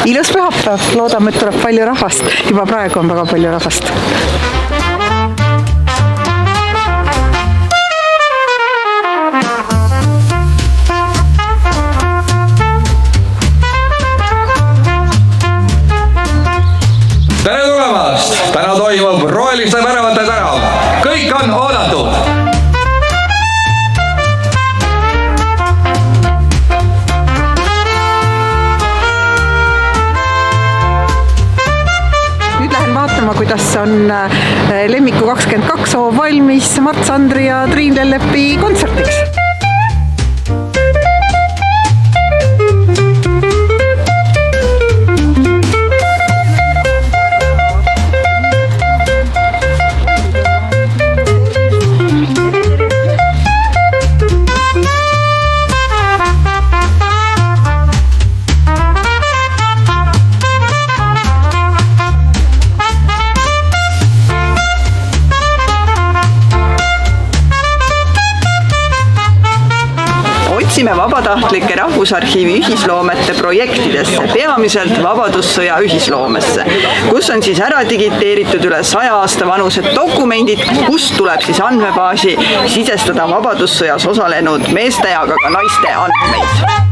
ilus pühapäev, loodame, et tuleb palju rahvast. Juba praegu on väga palju rahvast. Tere tulemast! Täna toimub roheliste väravate tänav. Kõik on oodatud! Nüüd lähen vaatama, kuidas on Lemmiku 22 hoov valmis Mart Sandri ja Triin Lellepi kontsertiks. Otsime vabatahtlike Rahvusarhiivi ühisloomete projektidesse, peamiselt Vabadussõja ühisloomesse, kus on siis ära digiteeritud üle 100 aasta vanused dokumendid, kust tuleb siis andmebaasi sisestada Vabadussõjas osalenud meeste ja ka naiste andmeid.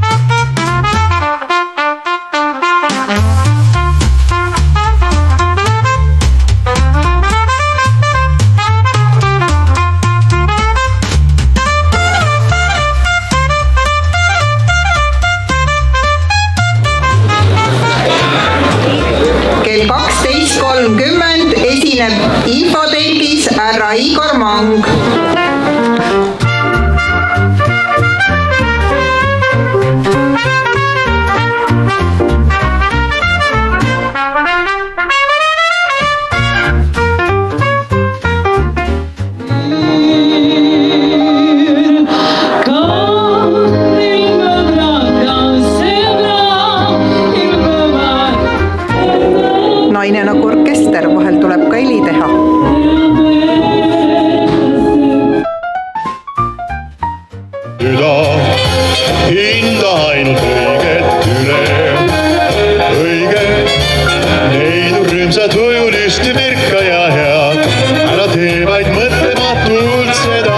Kell 12.30 esineb infotempis härra Igor Mang. Naine nagu orkester, vahel tuleb ka heli teha. Süda hinda ainult õiget üle. Õige, neid rõõmsad ujulisti virka ja head. Ära tee vaid mõtlematult seda.